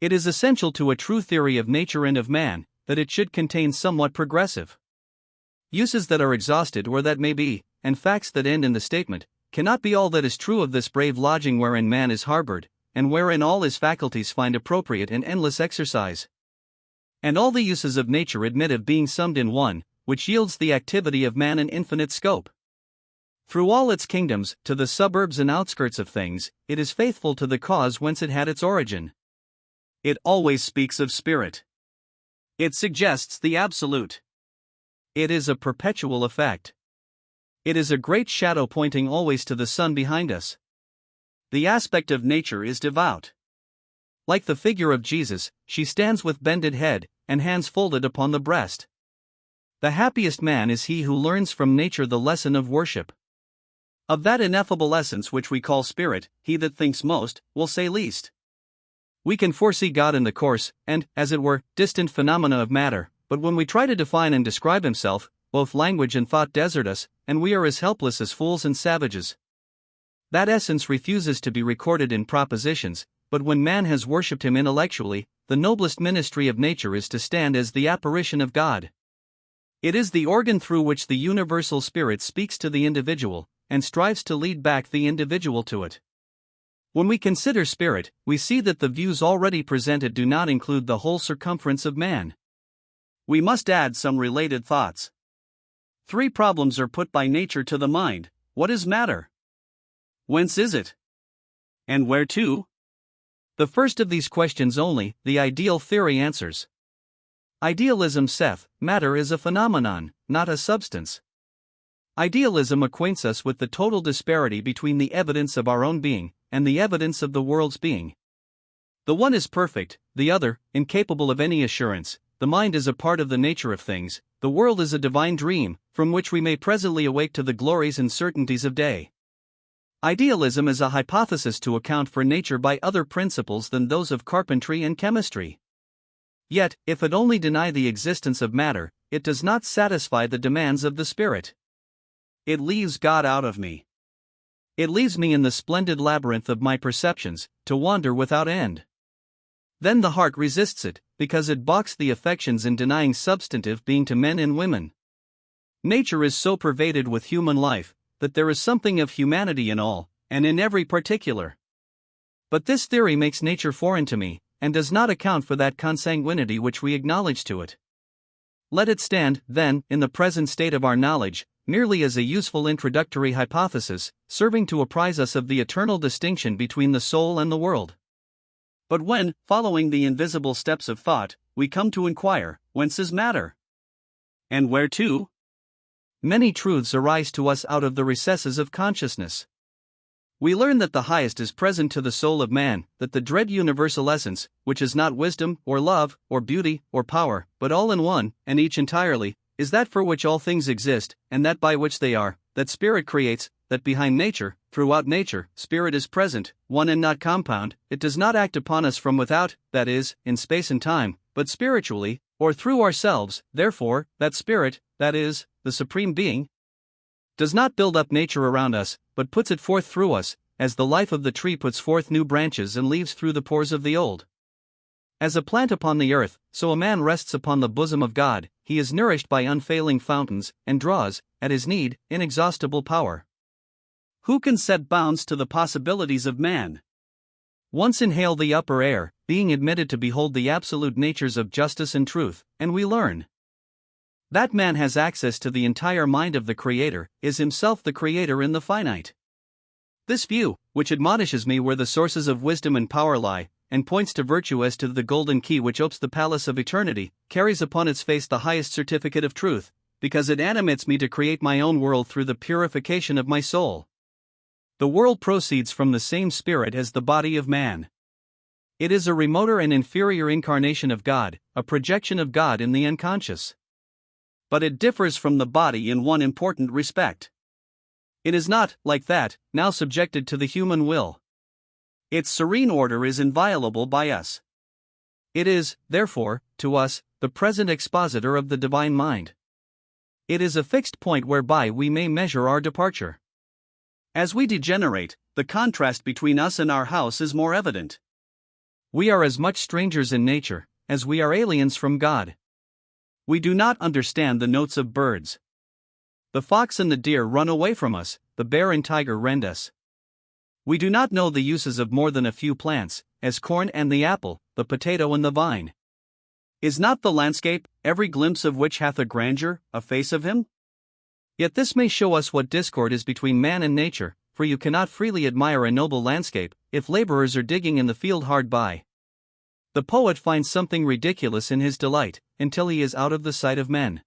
It is essential to a true theory of nature and of man that it should contain somewhat progressive uses that are exhausted or that may be, and facts that end in the statement, cannot be all that is true of this brave lodging wherein man is harbored, and wherein all his faculties find appropriate and endless exercise. And all the uses of nature admit of being summed in one, which yields the activity of man an infinite scope. Through all its kingdoms, to the suburbs and outskirts of things, it is faithful to the cause whence it had its origin. It always speaks of spirit. It suggests the absolute. It is a perpetual effect. It is a great shadow pointing always to the sun behind us. The aspect of nature is devout. Like the figure of Jesus, she stands with bended head, and hands folded upon the breast. The happiest man is he who learns from nature the lesson of worship. Of that ineffable essence which we call spirit, he that thinks most, will say least. We can foresee God in the coarse, and, as it were, distant phenomena of matter, but when we try to define and describe himself, both language and thought desert us, and we are as helpless as fools and savages. That essence refuses to be recorded in propositions, but when man has worshipped him intellectually, the noblest ministry of nature is to stand as the apparition of God. It is the organ through which the universal spirit speaks to the individual, and strives to lead back the individual to it. When we consider spirit, we see that the views already presented do not include the whole circumference of man. We must add some related thoughts. 3 problems are put by nature to the mind: what is matter? Whence is it? And where to? The first of these questions only, the ideal theory answers. Idealism saith, matter is a phenomenon, not a substance. Idealism acquaints us with the total disparity between the evidence of our own being, and the evidence of the world's being. The one is perfect, the other, incapable of any assurance. The mind is a part of the nature of things, the world is a divine dream, from which we may presently awake to the glories and certainties of day. Idealism is a hypothesis to account for nature by other principles than those of carpentry and chemistry. Yet, if it only deny the existence of matter, it does not satisfy the demands of the spirit. It leaves God out of me. It leaves me in the splendid labyrinth of my perceptions, to wander without end. Then the heart resists it, because it balks the affections in denying substantive being to men and women. Nature is so pervaded with human life, that there is something of humanity in all, and in every particular. But this theory makes nature foreign to me, and does not account for that consanguinity which we acknowledge to it. Let it stand, then, in the present state of our knowledge, merely as a useful introductory hypothesis, serving to apprise us of the eternal distinction between the soul and the world. But when, following the invisible steps of thought, we come to inquire, whence is matter? And where to? Many truths arise to us out of the recesses of consciousness. We learn that the highest is present to the soul of man, that the dread universal essence, which is not wisdom, or love, or beauty, or power, but all in one, and each entirely, is that for which all things exist, and that by which they are, that spirit creates, that behind nature, throughout nature, spirit is present, one and not compound. It does not act upon us from without, that is, in space and time, but spiritually, or through ourselves. Therefore, that spirit, that is, the Supreme Being, does not build up nature around us, but puts it forth through us, as the life of the tree puts forth new branches and leaves through the pores of the old. As a plant upon the earth, so a man rests upon the bosom of God. He is nourished by unfailing fountains, and draws, at his need, inexhaustible power. Who can set bounds to the possibilities of man? Once inhale the upper air, being admitted to behold the absolute natures of justice and truth, and we learn that man has access to the entire mind of the Creator, is himself the Creator in the finite. This view, which admonishes me where the sources of wisdom and power lie, and points to virtue as to the golden key which opes the palace of eternity, carries upon its face the highest certificate of truth, because it animates me to create my own world through the purification of my soul. The world proceeds from the same spirit as the body of man. It is a remoter and inferior incarnation of God, a projection of God in the unconscious. But it differs from the body in one important respect. It is not, like that, now subjected to the human will. Its serene order is inviolable by us. It is, therefore, to us, the present expositor of the divine mind. It is a fixed point whereby we may measure our departure. As we degenerate, the contrast between us and our house is more evident. We are as much strangers in nature as we are aliens from God. We do not understand the notes of birds. The fox and the deer run away from us, the bear and tiger rend us. We do not know the uses of more than a few plants, as corn and the apple, the potato and the vine. Is not the landscape, every glimpse of which hath a grandeur, a face of him? Yet this may show us what discord is between man and nature, for you cannot freely admire a noble landscape if laborers are digging in the field hard by. The poet finds something ridiculous in his delight, until he is out of the sight of men.